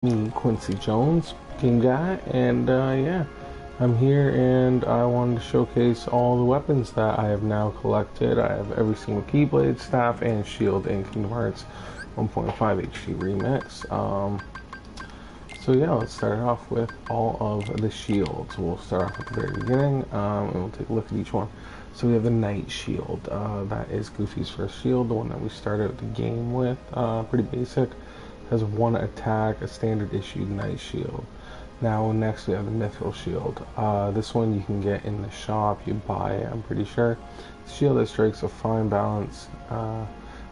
Me, Quincy Jones, game guy, and yeah, I'm here and I wanted to showcase all the weapons that I have now collected. I have every single Keyblade, staff, and shield in Kingdom Hearts 1.5 HD Remix. So yeah, let's start off with all of the shields. We'll start off at the very beginning, and we'll take a look at each one. So we have the Knight Shield. That is Goofy's first shield, the one that we started the game with. Pretty basic. Has one attack, a standard issued Knight Shield. Now next we have the Mythical Shield. This one you can get in the shop, you buy it, I'm pretty sure. Shield that strikes a fine balance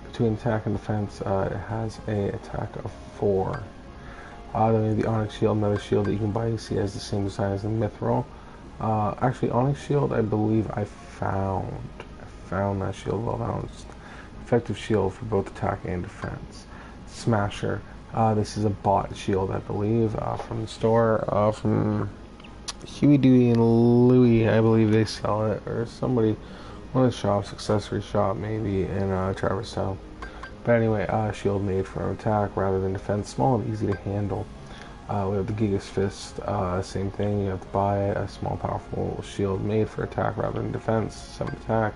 between attack and defense. It has a attack of 4. Then we have the Onyx Shield, another shield that you can buy. You see it has the same design as the Mithril. Actually, Onyx Shield, I believe I found that shield well balanced. Effective shield for both attack and defense. Smasher. This is a bought shield, I believe, from the store, from Huey, Dewey, and Louie. I believe they sell it, or somebody, one of the shops, accessory shop maybe, in Traverse Town. But anyway, shield made for attack rather than defense, small and easy to handle. We have the Giga's Fist, same thing, you have to buy it, a small powerful shield made for attack rather than defense, 7 attack.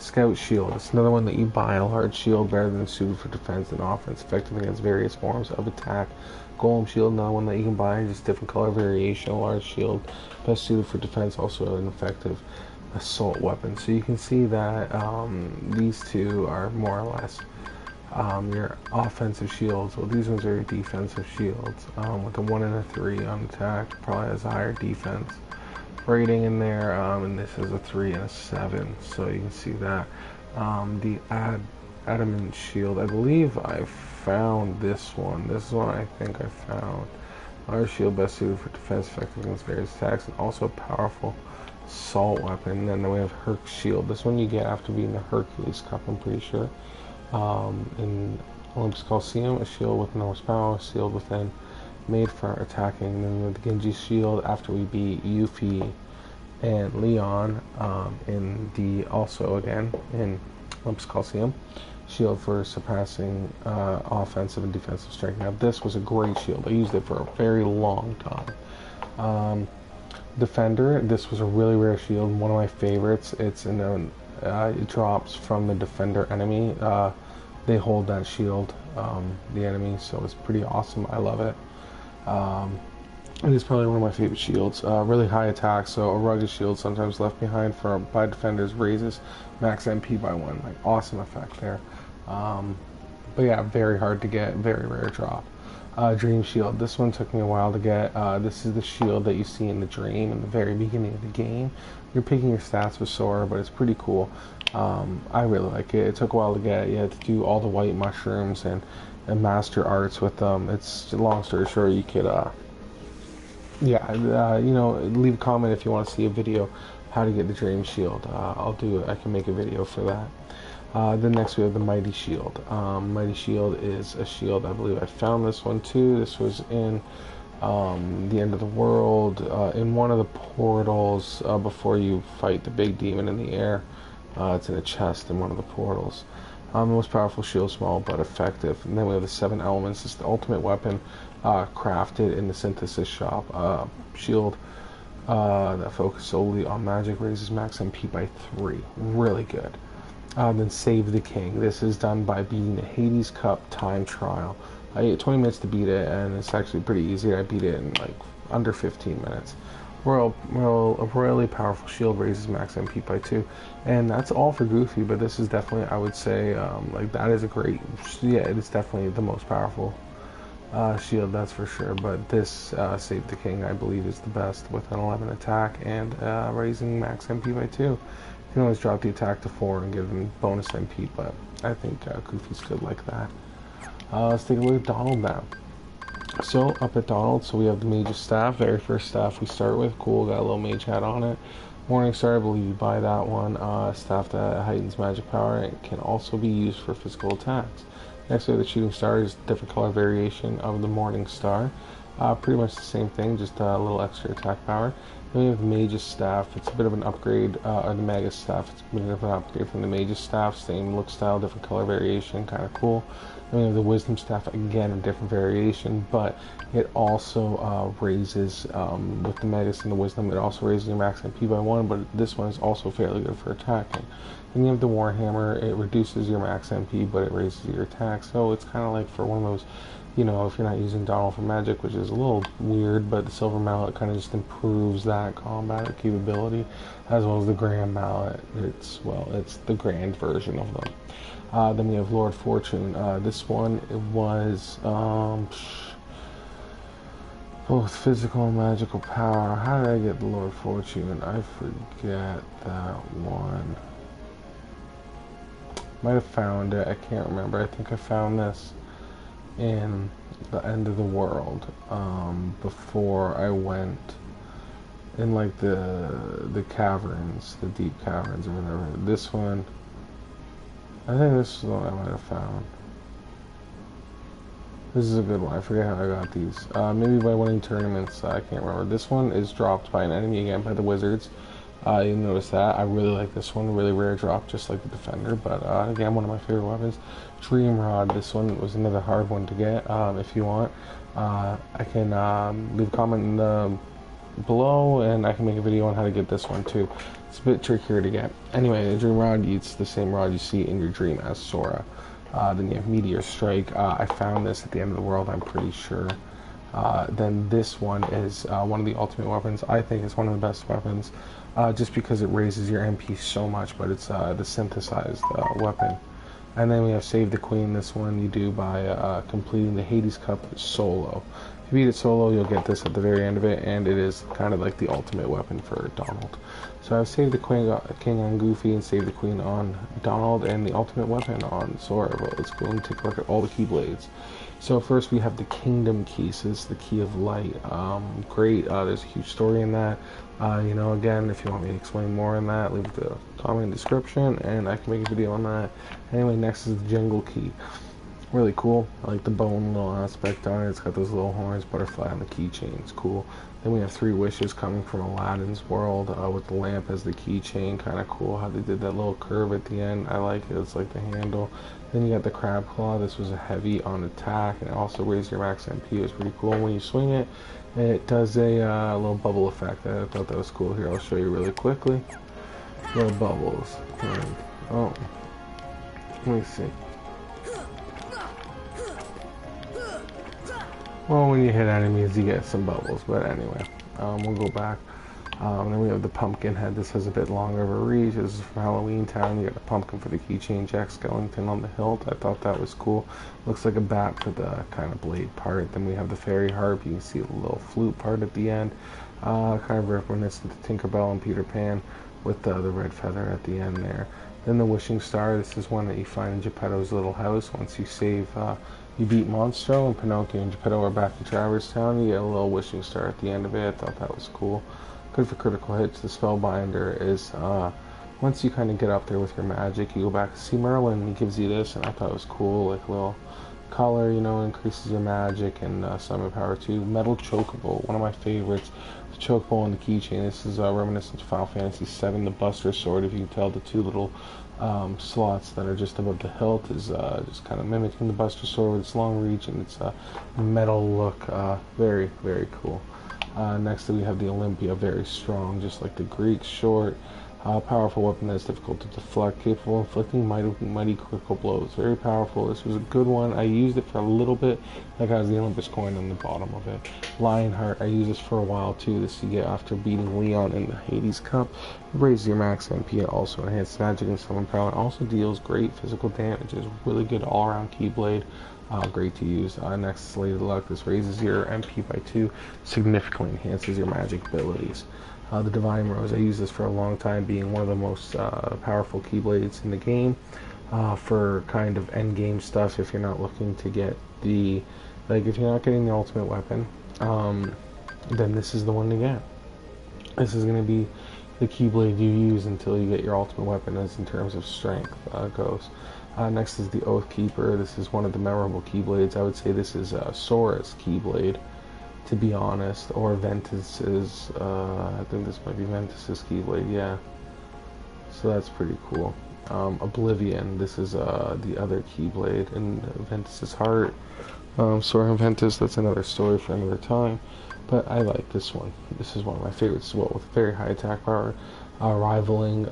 Scout Shield, it's another one that you buy, a large shield rather than suited for defense and offense, effective against various forms of attack. Golem Shield, another one that you can buy, just different color variation, a large shield, best suited for defense, also an effective assault weapon. So you can see that these two are more or less your offensive shields. Well, these ones are your defensive shields, with a 1 and a 3 on attack, probably has a higher defense rating in there, and this is a 3 and a 7, so you can see that. The Adamant Shield, I believe I found this one. This one I think I found. Our shield best suited for defense, effective against various attacks, and also a powerful assault weapon. And then we have Herc Shield. This one you get after beating the Hercules Cup, I'm pretty sure. In Olympus Coliseum, a shield with enormous power, sealed within, made for attacking. And then with the Genji Shield after we beat Yuffie and Leon, in the also again in Olympus Coliseum, shield for surpassing offensive and defensive strength. Now this was a great shield. I used it for a very long time. Defender, this was a really rare shield, one of my favorites. It's in it drops from the defender enemy. They hold that shield, the enemy, so it's pretty awesome. I love it. It is probably one of my favorite shields. Really high attack, so a rugged shield sometimes left behind by defenders raises max MP by 1. Like, awesome effect there. But yeah, very hard to get, very rare drop. Dream Shield. This one took me a while to get. This is the shield that you see in the dream in the very beginning of the game. You're picking your stats with Sora, but it's pretty cool. I really like it. It took a while to get. You had to do all the white mushrooms and master arts with them. It's, long story short, you could you know, leave a comment if you want to see a video how to get the Dream Shield. I'll do it. I can make a video for that. Then next we have the Mighty Shield. Mighty Shield is a shield, I believe I found this one too. This was in the end of the world, in one of the portals, before you fight the big demon in the air. It's in a chest in one of the portals. Most powerful shield, small but effective. And then we have the 7 elements. It's the ultimate weapon, crafted in the synthesis shop. Shield that focuses solely on magic, raises max MP by 3. Really good. Then Save the King. This is done by beating the Hades Cup time trial. I get 20 minutes to beat it, and it's actually pretty easy. I beat it in like under 15 minutes. A royally powerful shield, raises max MP by 2, and that's all for Goofy. But this is definitely, I would say, like, that is a great, yeah, it is definitely the most powerful shield, that's for sure. But this Save the King, I believe, is the best, with an 11 attack and raising max MP by 2. You can always drop the attack to 4 and give them bonus MP, but I think Goofy's good like that. Let's take a look at Donald now. So, up at Donald, so we have the Mage's Staff, very first staff we start with. Cool, got a little mage hat on it. Morning Star, I believe you buy that one. Staff that heightens magic power. It can also be used for physical attacks. Next we have the Shooting Star, is different color variation of the Morning Star. Pretty much the same thing, just a little extra attack power. Then we have the Mage's Staff. It's a bit of an upgrade, or the Magus Staff. It's a bit of an upgrade from the Mage's Staff. Same look style, different color variation, kind of cool. Then we have the Wisdom Staff, again, a different variation, but it also raises, with the Magus and the Wisdom, it also raises your max MP by 1, but this one is also fairly good for attacking. Then you have the Warhammer. It reduces your max MP, but it raises your attack, so it's kind of like for one of those, you know, if you're not using Donald for magic, which is a little weird, but the Silver Mallet kind of just improves that combat capability, as well as the Grand Mallet. It's the grand version of them. Then we have Lord Fortune. This one, it was both physical and magical power. How did I get the Lord Fortune? I forget that one. Might have found it. I can't remember. I think I found this in the End of the World, before I went in like the caverns, the deep caverns or whatever. This one, I think this is the one I might have found. This is a good one. I forget how I got these. Maybe by winning tournaments. I can't remember. This one is dropped by an enemy, again by the wizards. You notice that. I really like this one. Really rare drop, just like the Defender. But again, one of my favorite weapons. Dream Rod. This one was another hard one to get. If you want, I can leave a comment below, and I can make a video on how to get this one too. It's a bit trickier to get. Anyway, the Dream Rod, it's the same rod you see in your dream as Sora. Then you have Meteor Strike. I found this at the End of the World, I'm pretty sure. Then this one is one of the ultimate weapons. I think it's one of the best weapons, just because it raises your MP so much, but it's the synthesized weapon. And then we have Save the Queen. This one you do by completing the Hades Cup solo. If you beat it solo, you'll get this at the very end of it, and it is kind of like the ultimate weapon for Donald. So I've saved the King on Goofy and Save the Queen on Donald, and the ultimate weapon on Sora. But let's go and take a look at all the Keyblades. So first we have the Kingdom Key. So this is the Key of Light. Great. There's a huge story in that. You know, again, if you want me to explain more on that, leave the comment in the description, and I can make a video on that. Anyway, next is the Jungle Key. Really cool. I like the bone little aspect on it. It's got those little horns, butterfly on the keychain. It's cool. Then we have 3 wishes coming from Aladdin's world, with the lamp as the keychain. Kind of cool how they did that little curve at the end. I like it. It's like the handle. Then you got the crab claw. This was a heavy on attack, and it also raised your max MP. It was pretty cool. When you swing it, it does a little bubble effect. I thought that was cool. Here, I'll show you really quickly. Little bubbles. Oh, let me see. Well, when you hit enemies, you get some bubbles, but anyway, we'll go back. Then we have the pumpkin head. This has a bit longer of a reach. This is from Halloween Town. You got a pumpkin for the keychain, Jack Skellington on the hilt. I thought that was cool. Looks like a bat for the kind of blade part. Then we have the fairy harp. You can see the little flute part at the end. Kind of reminiscent to Tinkerbell and Peter Pan with the red feather at the end there. Then the wishing star. This is one that you find in Geppetto's little house. Once you save, you beat Monstro, and Pinocchio and Geppetto are back in Traverse Town. You get a little wishing star at the end of it. I thought that was cool. Good for critical hits. The Spellbinder is, once you kind of get up there with your magic, you go back to see Merlin, and he gives you this, and I thought it was cool. Like a little color, you know, increases your magic and summon power too. Metal Chocobo, one of my favorites. The Chocobo on the keychain. This is reminiscent to Final Fantasy VII. The Buster Sword, if you can tell, the 2 little slots that are just above the hilt is just kind of mimicking the Buster Sword with its long reach and its metal look. Very, very cool. Next we have the Olympia, very strong, just like the Greek. Short, powerful weapon that's difficult to deflect, capable of inflicting mighty critical blows. Very powerful. This was a good one. I used it for a little bit. That has the Olympus coin on the bottom of it. Lionheart, I used this for a while too. This you get after beating Leon in the Hades Cup. It raises your max MP. It also enhances magic and summon power. It also deals great physical damage. It's really good all-around Keyblade. Great to use. Next is Lady Luck. This raises your MP by 2, significantly enhances your magic abilities. The Divine Rose, I used this for a long time, being one of the most powerful Keyblades in the game, for kind of end game stuff. If you're not looking to get the, like, if you're not getting the ultimate weapon, then this is the one to get. This is going to be the Keyblade you use until you get your ultimate weapon, as in terms of strength goes. Next is the Oathkeeper. This is one of the memorable Keyblades. I would say this is Sora's Keyblade to be honest. Or Ventus's, I think this might be Ventus's Keyblade, yeah. So that's pretty cool. Oblivion, this is the other Keyblade, and Ventus's Heart. Sora and Ventus, that's another story for another time. But I like this one. This is one of my favorites as well, with very high attack power, rivaling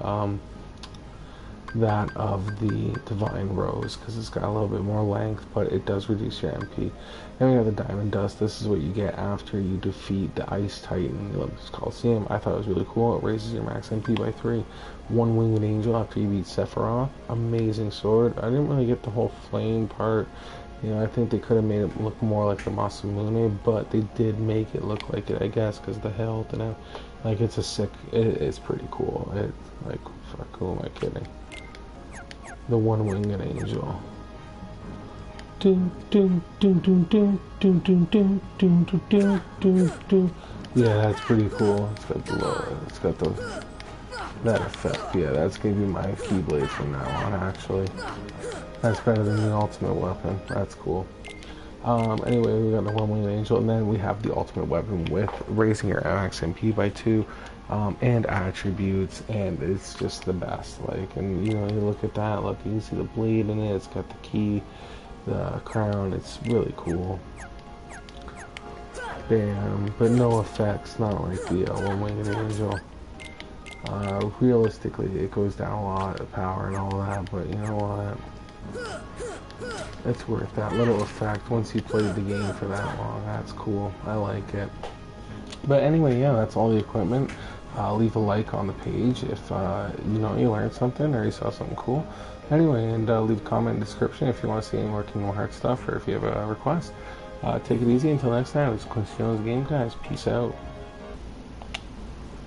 that of the Divine Rose, because it's got a little bit more length, but it does reduce your MP. Then we have the Diamond Dust. This is what you get after you defeat the Ice Titan in the Olympus Coliseum. I thought it was really cool. It raises your max MP by 3. One Winged Angel after you beat Sephiroth. Amazing sword. I didn't really get the whole flame part. You know, I think they could have made it look more like the Masamune, but they did make it look like it, I guess, because the health and like it's a sick. It's pretty cool. It's like, fuck, who am I kidding? The One Winged Angel. Yeah, that's pretty cool. It's got the it's got that effect. Yeah, that's gonna be my Keyblade from now on. Actually, that's better than the ultimate weapon. That's cool. Anyway, we got the One Winged Angel, and then we have the ultimate weapon with raising your max MP by 2. And attributes, and it's just the best. Like, and you know, you look at that, look, you can see the blade in it, it's got the key, the crown, it's really cool. Bam, but no effects, not like the One Winged Angel. Realistically, it goes down a lot of power and all that, but you know what? It's worth that little effect once you played the game for that long. That's cool. I like it. But anyway, yeah, that's all the equipment. Leave a like on the page if you know you learned something or you saw something cool. Anyway, and leave a comment in the description if you want to see any more Kingdom Hearts stuff or if you have a request. Take it easy until next time. It's Quincy's Game Guys. Peace out.